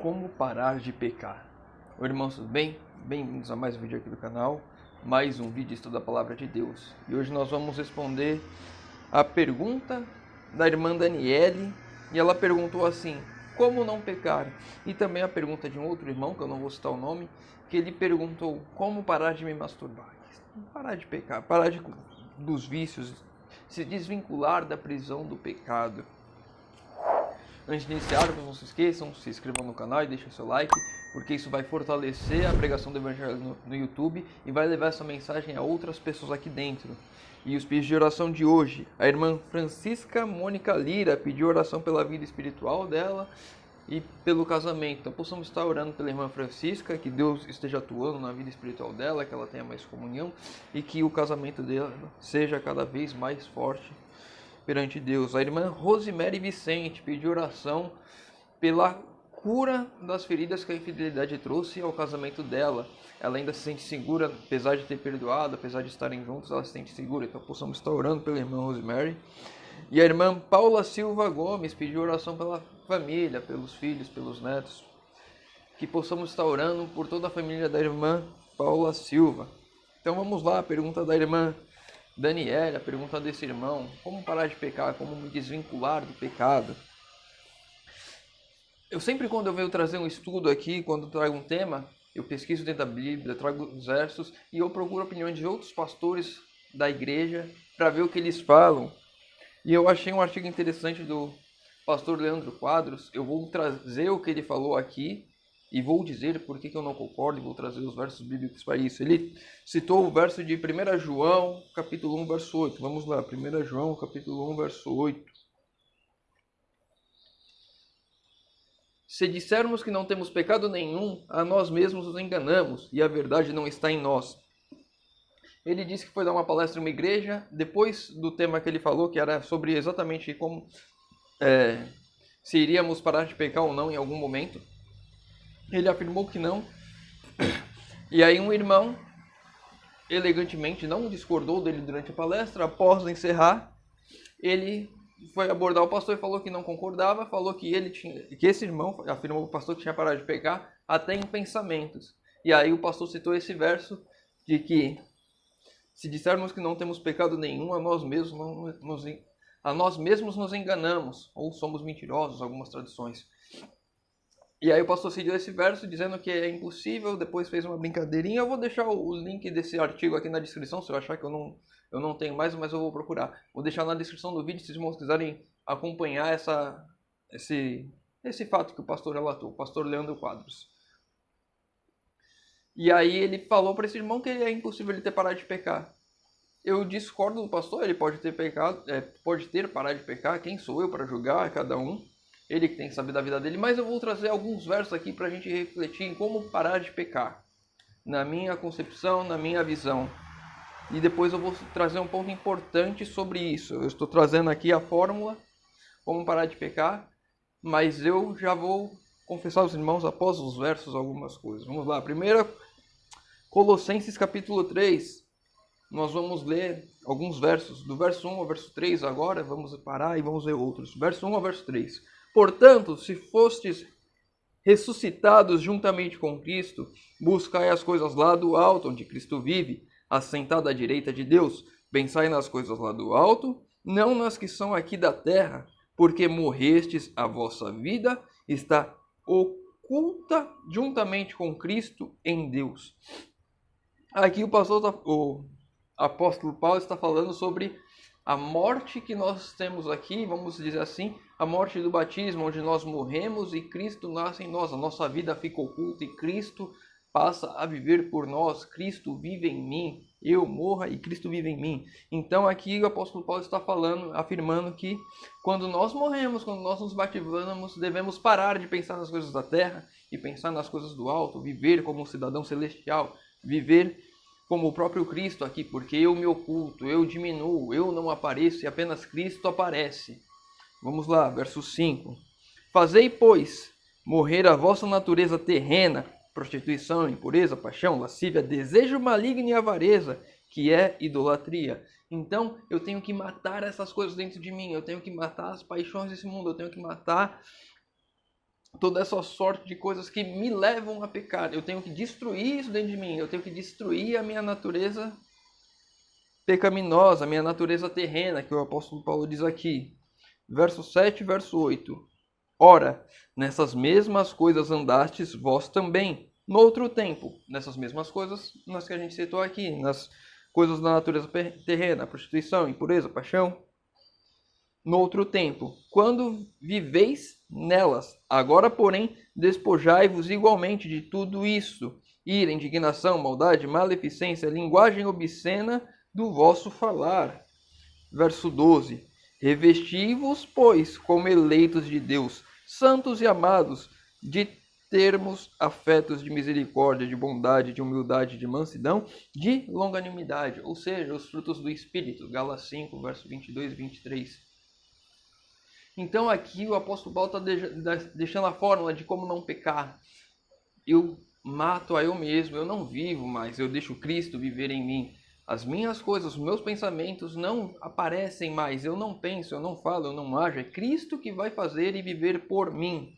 Como parar de pecar? Oi, irmãos, tudo bem? Bem-vindos a mais um vídeo aqui do canal, mais um vídeo de estudo da Palavra de Deus. E hoje nós vamos responder a pergunta da irmã Daniele, e ela perguntou assim: como não pecar? E também a pergunta de um outro irmão, que eu não vou citar o nome, que ele perguntou: como parar de me masturbar? Parar de pecar, dos vícios, se desvincular da prisão do pecado. Antes de iniciarmos, não se esqueçam, se inscrevam no canal e deixem seu like, porque isso vai fortalecer a pregação do Evangelho no YouTube e vai levar essa mensagem a outras pessoas aqui dentro. E os pedidos de oração de hoje: a irmã Francisca Mônica Lira pediu oração pela vida espiritual dela e pelo casamento. Então possamos estar orando pela irmã Francisca, que Deus esteja atuando na vida espiritual dela, que ela tenha mais comunhão e que o casamento dela seja cada vez mais forte perante Deus. A irmã Rosemary Vicente pediu oração pela cura das feridas que a infidelidade trouxe ao casamento dela. Ela ainda se sente segura, apesar de ter perdoado, apesar de estarem juntos, ela se sente segura. Então possamos estar orando pela irmã Rosemary. E a irmã Paula Silva Gomes pediu oração pela família, pelos filhos, pelos netos. Que possamos estar orando por toda a família da irmã Paula Silva. Então vamos lá, a pergunta da irmã Daniela, a pergunta desse irmão: como parar de pecar, como me desvincular do pecado? Eu sempre, quando eu venho trazer um estudo aqui, quando eu trago um tema, eu pesquiso dentro da Bíblia, trago os versos e eu procuro opiniões de outros pastores da igreja para ver o que eles falam. E eu achei um artigo interessante do pastor Leandro Quadros. Eu vou trazer o que ele falou aqui e vou dizer por que eu não concordo e vou trazer os versos bíblicos para isso. Ele citou o verso de 1 João, capítulo 1, verso 8. Vamos lá, 1 João, capítulo 1, verso 8. Se dissermos que não temos pecado nenhum, a nós mesmos nos enganamos e a verdade não está em nós. Ele disse que foi dar uma palestra em uma igreja, depois do tema que ele falou, que era sobre exatamente como se iríamos parar de pecar ou não em algum momento. Ele afirmou que não. E aí um irmão, elegantemente, não discordou dele durante a palestra. Após encerrar, ele foi abordar o pastor e falou que não concordava. Falou que esse irmão afirmou o pastor que tinha parado de pecar até em pensamentos. E aí o pastor citou esse verso de que se dissermos que não temos pecado nenhum, a nós mesmos nos enganamos, ou somos mentirosos, algumas traduções. E aí o pastor seguiu esse verso dizendo que é impossível, depois fez uma brincadeirinha. Eu vou deixar o link desse artigo aqui na descrição, se eu achar que eu não tenho mais, mas eu vou procurar. Vou deixar na descrição do vídeo se os irmãos quiserem acompanhar esse fato que o pastor relatou, o pastor Leandro Quadros. E aí ele falou para esse irmão que é impossível ele ter parado de pecar. Eu discordo do pastor, ele pode ter parado de pecar, quem sou eu para julgar cada um? Ele que tem que saber da vida dele, mas eu vou trazer alguns versos aqui para a gente refletir em como parar de pecar, na minha concepção, na minha visão. E depois eu vou trazer um ponto importante sobre isso. Eu estou trazendo aqui a fórmula, como parar de pecar, mas eu já vou confessar aos irmãos após os versos algumas coisas. Vamos lá, primeiro Colossenses capítulo 3, nós vamos ler alguns versos, do verso 1 ao verso 3 agora, vamos parar e vamos ler outros. Verso 1 ao verso 3. Portanto, se fostes ressuscitados juntamente com Cristo, buscai as coisas lá do alto, onde Cristo vive, assentado à direita de Deus. Pensai nas coisas lá do alto, não nas que são aqui da terra, porque morrestes, a vossa vida está oculta juntamente com Cristo em Deus. Aqui o apóstolo Paulo está falando sobre a morte que nós temos aqui, vamos dizer assim, a morte do batismo, onde nós morremos e Cristo nasce em nós. A nossa vida fica oculta e Cristo passa a viver por nós. Cristo vive em mim, eu morro e Cristo vive em mim. Então aqui o apóstolo Paulo está afirmando que quando nós morremos, quando nós nos batizamos, devemos parar de pensar nas coisas da terra e pensar nas coisas do alto, viver como um cidadão celestial, viver como o próprio Cristo aqui, porque eu me oculto, eu diminuo, eu não apareço e apenas Cristo aparece. Vamos lá, verso 5. Fazei, pois, morrer a vossa natureza terrena, prostituição, impureza, paixão, lascívia, desejo maligno e avareza, que é idolatria. Então, eu tenho que matar essas coisas dentro de mim, eu tenho que matar as paixões desse mundo, eu tenho que matar toda essa sorte de coisas que me levam a pecar. Eu tenho que destruir isso dentro de mim. Eu tenho que destruir a minha natureza pecaminosa, a minha natureza terrena, que o apóstolo Paulo diz aqui. Verso 7, verso 8. Ora, nessas mesmas coisas andastes vós também, no outro tempo. Nessas mesmas coisas nas que a gente citou aqui, nas coisas da natureza terrena, prostituição, impureza, paixão. No outro tempo, quando viveis nelas. Agora, porém, despojai-vos igualmente de tudo isso: ira, indignação, maldade, maleficência, linguagem obscena do vosso falar. Verso 12. Revesti-vos, pois, como eleitos de Deus, santos e amados, de termos afetos de misericórdia, de bondade, de humildade, de mansidão, de longanimidade. Ou seja, os frutos do Espírito. Gálatas 5, verso 22 e 23. Então aqui o apóstolo Paulo está deixando a fórmula de como não pecar. Eu mato a eu mesmo, eu não vivo mais, eu deixo Cristo viver em mim. As minhas coisas, os meus pensamentos não aparecem mais, eu não penso, eu não falo, eu não ajo. É Cristo que vai fazer e viver por mim.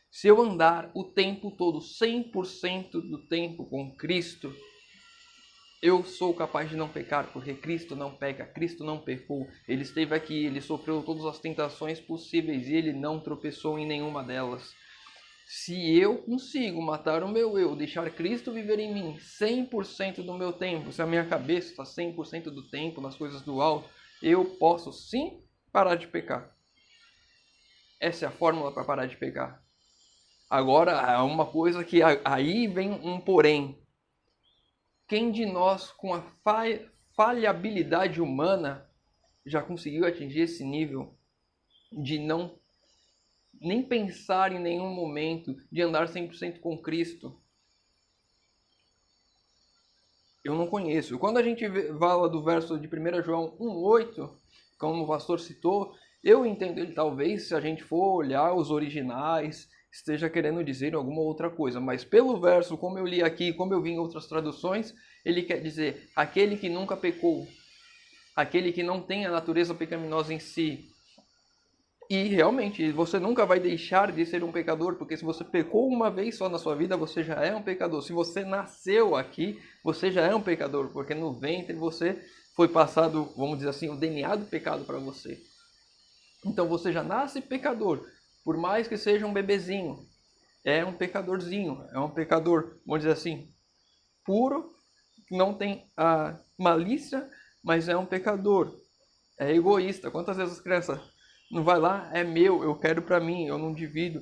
Se eu andar o tempo todo, 100% do tempo com Cristo, eu sou capaz de não pecar, porque Cristo não peca, Cristo não pecou. Ele esteve aqui, ele sofreu todas as tentações possíveis e ele não tropeçou em nenhuma delas. Se eu consigo matar o meu eu, deixar Cristo viver em mim 100% do meu tempo, se a minha cabeça está 100% do tempo nas coisas do alto, eu posso sim parar de pecar. Essa é a fórmula para parar de pecar. Agora, há uma coisa que aí vem um porém. Quem de nós, com a falhabilidade humana, já conseguiu atingir esse nível de não nem pensar em nenhum momento, de andar 100% com Cristo? Eu não conheço. Quando a gente fala do verso de 1 João 1,8, como o pastor citou, eu entendo ele talvez, se a gente for olhar os originais, esteja querendo dizer alguma outra coisa. Mas pelo verso, como eu li aqui, como eu vi em outras traduções, ele quer dizer aquele que nunca pecou, aquele que não tem a natureza pecaminosa em si. E realmente, você nunca vai deixar de ser um pecador, porque se você pecou uma vez só na sua vida, você já é um pecador. Se você nasceu aqui, você já é um pecador, porque no ventre você foi passado, vamos dizer assim, o DNA do pecado para você. Então você já nasce pecador, por mais que seja um bebezinho. É um pecadorzinho, é um pecador, vamos dizer assim, puro, não tem a malícia, mas é um pecador. É egoísta. Quantas vezes as crianças não vai lá, é meu, eu quero para mim, eu não divido.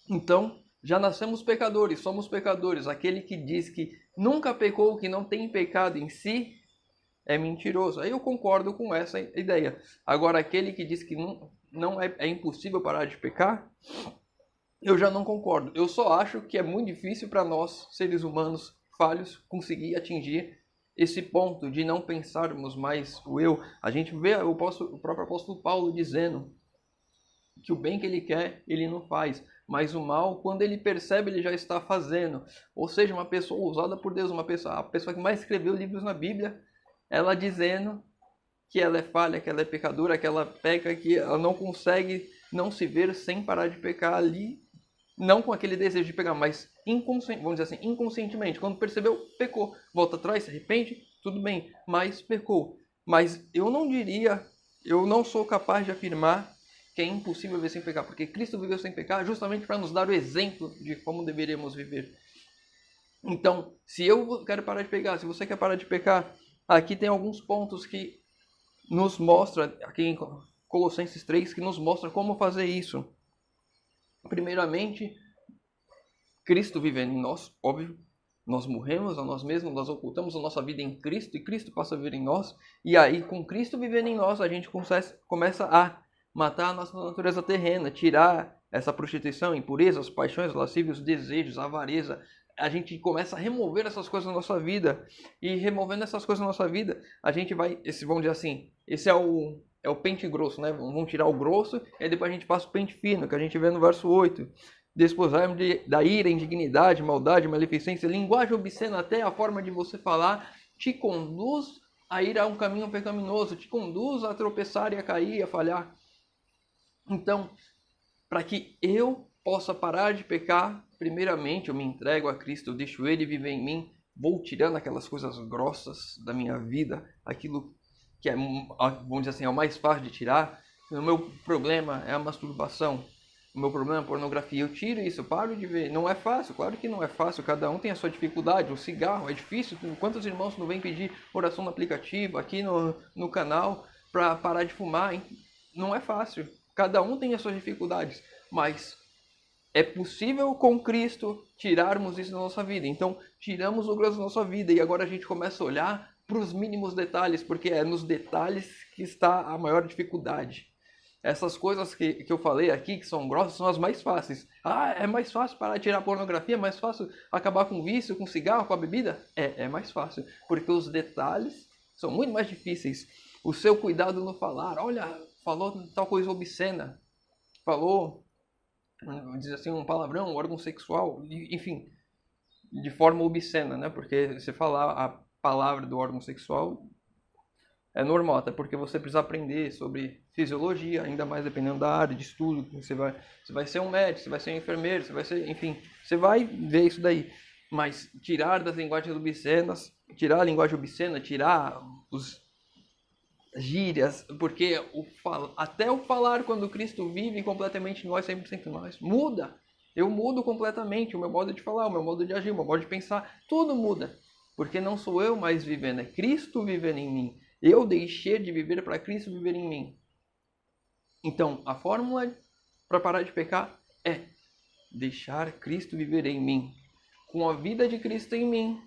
Então, já nascemos pecadores, somos pecadores. Aquele que diz que nunca pecou, que não tem pecado em si, é mentiroso. Aí eu concordo com essa ideia. Agora, aquele que diz que não é impossível parar de pecar, eu já não concordo. Eu só acho que é muito difícil para nós, seres humanos falhos, conseguir atingir esse ponto de não pensarmos mais o eu. A gente vê o próprio apóstolo Paulo dizendo que o bem que ele quer, ele não faz. Mas o mal, quando ele percebe, ele já está fazendo. Ou seja, uma pessoa usada por Deus, a pessoa que mais escreveu livros na Bíblia, ela dizendo que ela é falha, que ela é pecadora, que ela peca, que ela não consegue não se ver sem parar de pecar ali. Não com aquele desejo de pegar, mas vamos dizer assim, inconscientemente. Quando percebeu, pecou. Volta atrás, se arrepende, tudo bem, mas pecou. Mas eu não diria, eu não sou capaz de afirmar que é impossível viver sem pecar, porque Cristo viveu sem pecar justamente para nos dar o exemplo de como deveríamos viver. Então, se eu quero parar de pecar, se você quer parar de pecar, aqui tem alguns pontos que nos mostra, aqui em Colossenses 3, que nos mostra como fazer isso. Primeiramente, Cristo vivendo em nós, óbvio. Nós morremos a nós mesmos, nós ocultamos a nossa vida em Cristo e Cristo passa a viver em nós. E aí, com Cristo vivendo em nós, a gente começa a matar a nossa natureza terrena, tirar essa prostituição, impurezas, paixões, lascívios, desejos, avareza. A gente começa a remover essas coisas na nossa vida. E removendo essas coisas na nossa vida, a gente vai, vamos dizer assim, esse é o pente grosso, né? Vamos tirar o grosso e depois a gente passa o pente fino, que a gente vê no verso 8. Despojai-vos da ira, indignidade, maldade, maleficência, linguagem obscena, até a forma de você falar te conduz a ir a um caminho pecaminoso, te conduz a tropeçar e a cair, a falhar. Então, para que eu possa parar de pecar, primeiramente eu me entrego a Cristo, eu deixo Ele viver em mim, vou tirando aquelas coisas grossas da minha vida, aquilo que é, vamos dizer assim, é o mais fácil de tirar. O meu problema é a masturbação, o meu problema é a pornografia. Eu tiro isso, eu paro de ver. Não é fácil, claro que não é fácil, cada um tem a sua dificuldade. O cigarro é difícil, quantos irmãos não vêm pedir oração no aplicativo, aqui no canal, para parar de fumar? Não é fácil, cada um tem as suas dificuldades, mas é possível com Cristo tirarmos isso da nossa vida. Então, tiramos o grosso da nossa vida e agora a gente começa a olhar para os mínimos detalhes, porque é nos detalhes que está a maior dificuldade. Essas coisas que eu falei aqui, que são grossas, são as mais fáceis. Ah, é mais fácil parar de tirar a pornografia, é mais fácil acabar com o vício, com o cigarro, com a bebida? É mais fácil, porque os detalhes são muito mais difíceis. O seu cuidado no falar, olha, falou tal coisa obscena, falou, diz assim, um palavrão, um órgão sexual, enfim, de forma obscena, né? Porque você falar a palavra do órgão sexual é normal, até porque você precisa aprender sobre fisiologia, ainda mais dependendo da área de estudo. Você vai ser um médico, você vai ser um enfermeiro, você vai ser, enfim, você vai ver isso daí. Mas tirar das linguagens obscenas, tirar a linguagem obscena, tirar os gírias, porque até o falar quando Cristo vive completamente em nós, 100% nós, muda. Eu mudo completamente o meu modo de falar, o meu modo de agir, o meu modo de pensar, tudo muda. Porque não sou eu mais vivendo, é Cristo vivendo em mim. Eu deixei de viver para Cristo viver em mim. Então, a fórmula para parar de pecar é deixar Cristo viver em mim. Com a vida de Cristo em mim,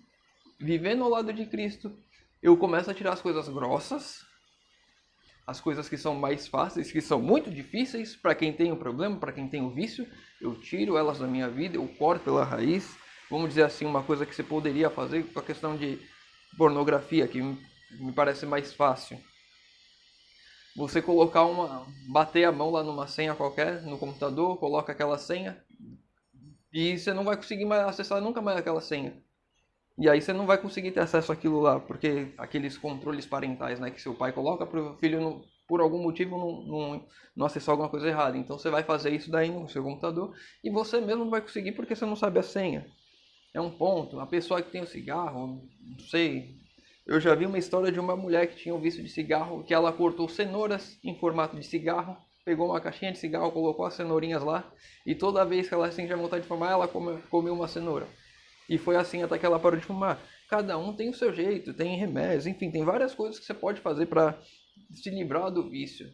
vivendo ao lado de Cristo, eu começo a tirar as coisas grossas, as coisas que são mais fáceis, que são muito difíceis para quem tem o problema, para quem tem o vício, eu tiro elas da minha vida, eu corto pela raiz. Vamos dizer assim, uma coisa que você poderia fazer com a questão de pornografia, que me parece mais fácil. Você bater a mão lá numa senha qualquer, no computador, coloca aquela senha, e você não vai conseguir mais acessar nunca mais aquela senha. E aí você não vai conseguir ter acesso àquilo lá, porque aqueles controles parentais, né, que seu pai coloca para o filho, por algum motivo, não acessar alguma coisa errada. Então você vai fazer isso daí no seu computador, e você mesmo não vai conseguir porque você não sabe a senha. É um ponto. A pessoa que tem o cigarro, não sei. Eu já vi uma história de uma mulher que tinha um vício de cigarro, que ela cortou cenouras em formato de cigarro, pegou uma caixinha de cigarro, colocou as cenourinhas lá, e toda vez que ela sentia vontade de fumar, ela comeu uma cenoura. E foi assim até que ela parou de fumar. Cada um tem o seu jeito, tem remédios, enfim, tem várias coisas que você pode fazer para se livrar do vício.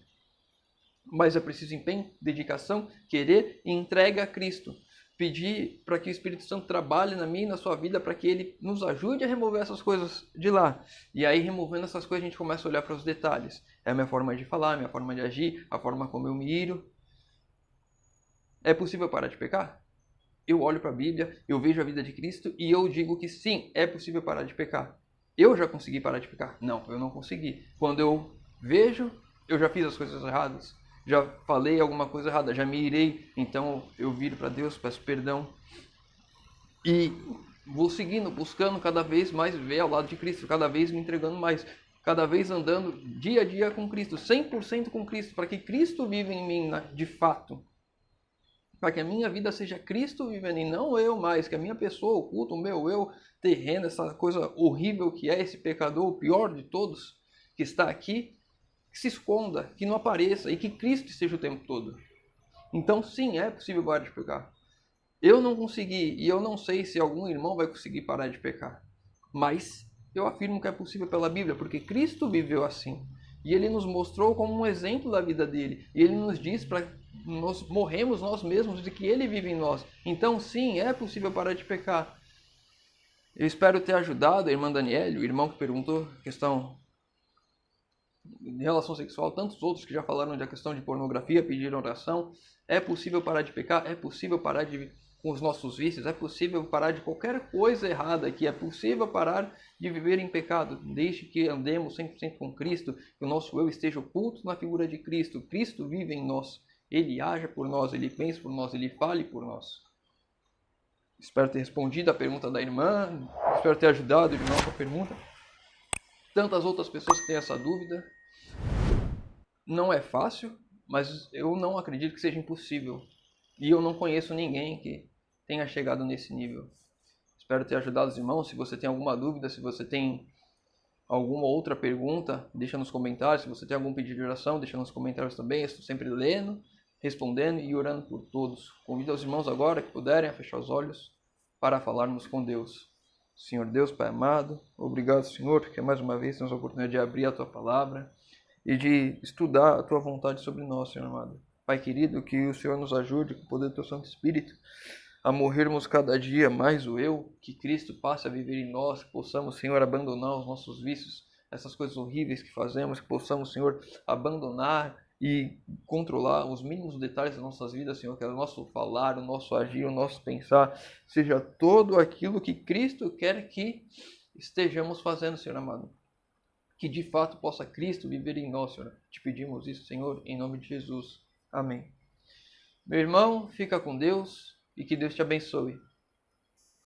Mas é preciso empenho, dedicação, querer e entrega a Cristo. Pedir para que o Espírito Santo trabalhe na minha e na sua vida para que ele nos ajude a remover essas coisas de lá. E aí, removendo essas coisas, a gente começa a olhar para os detalhes. É a minha forma de falar, a minha forma de agir, a forma como eu me iro. É possível parar de pecar? Eu olho para a Bíblia, eu vejo a vida de Cristo e eu digo que sim, é possível parar de pecar. Eu já consegui parar de pecar? Não, eu não consegui. Quando eu vejo, eu já fiz as coisas erradas. Já falei alguma coisa errada, já me irei, então eu viro para Deus, peço perdão. E vou seguindo, buscando cada vez mais viver ao lado de Cristo, cada vez me entregando mais, cada vez andando dia a dia com Cristo, 100% com Cristo, para que Cristo viva em mim de fato. Para que a minha vida seja Cristo vivendo e não eu mais, que a minha pessoa oculta, o meu eu terreno, essa coisa horrível que é esse pecador, o pior de todos, que está aqui, que se esconda, que não apareça e que Cristo esteja o tempo todo. Então sim, é possível parar de pecar. Eu não consegui e eu não sei se algum irmão vai conseguir parar de pecar. Mas eu afirmo que é possível pela Bíblia, porque Cristo viveu assim. E Ele nos mostrou como um exemplo da vida dele. E Ele nos diz para nós morremos nós mesmos de que Ele vive em nós. Então sim, é possível parar de pecar. Eu espero ter ajudado a irmã Daniele, o irmão que perguntou a questão de relação sexual, tantos outros que já falaram da questão de pornografia, pediram oração. É possível parar de pecar, é possível parar com os nossos vícios, é possível parar de qualquer coisa errada aqui, é possível parar de viver em pecado, desde que andemos 100% com Cristo, que o nosso eu esteja oculto na figura de Cristo. Cristo vive em nós, Ele age por nós, Ele pensa por nós, Ele fale por nós. Espero ter respondido a pergunta da irmã, espero ter ajudado o irmão com a pergunta. Tantas outras pessoas que têm essa dúvida. Não é fácil, mas eu não acredito que seja impossível. E eu não conheço ninguém que tenha chegado nesse nível. Espero ter ajudado os irmãos. Se você tem alguma dúvida, se você tem alguma outra pergunta, deixa nos comentários. Se você tem algum pedido de oração, deixa nos comentários também. Eu estou sempre lendo, respondendo e orando por todos. Convido os irmãos agora que puderem a fechar os olhos para falarmos com Deus. Senhor Deus, Pai amado, obrigado, Senhor, porque mais uma vez temos a oportunidade de abrir a Tua Palavra e de estudar a Tua vontade sobre nós, Senhor amado. Pai querido, que o Senhor nos ajude com o poder do Teu Santo Espírito a morrermos cada dia mais o eu, que Cristo passe a viver em nós, que possamos, Senhor, abandonar os nossos vícios, essas coisas horríveis que fazemos, que possamos, Senhor, abandonar e controlar os mínimos detalhes das nossas vidas, Senhor, que é o nosso falar, o nosso agir, o nosso pensar, seja todo aquilo que Cristo quer que estejamos fazendo, Senhor amado. Que de fato possa Cristo viver em nós, Senhor. Te pedimos isso, Senhor, em nome de Jesus. Amém. Meu irmão, fica com Deus e que Deus te abençoe.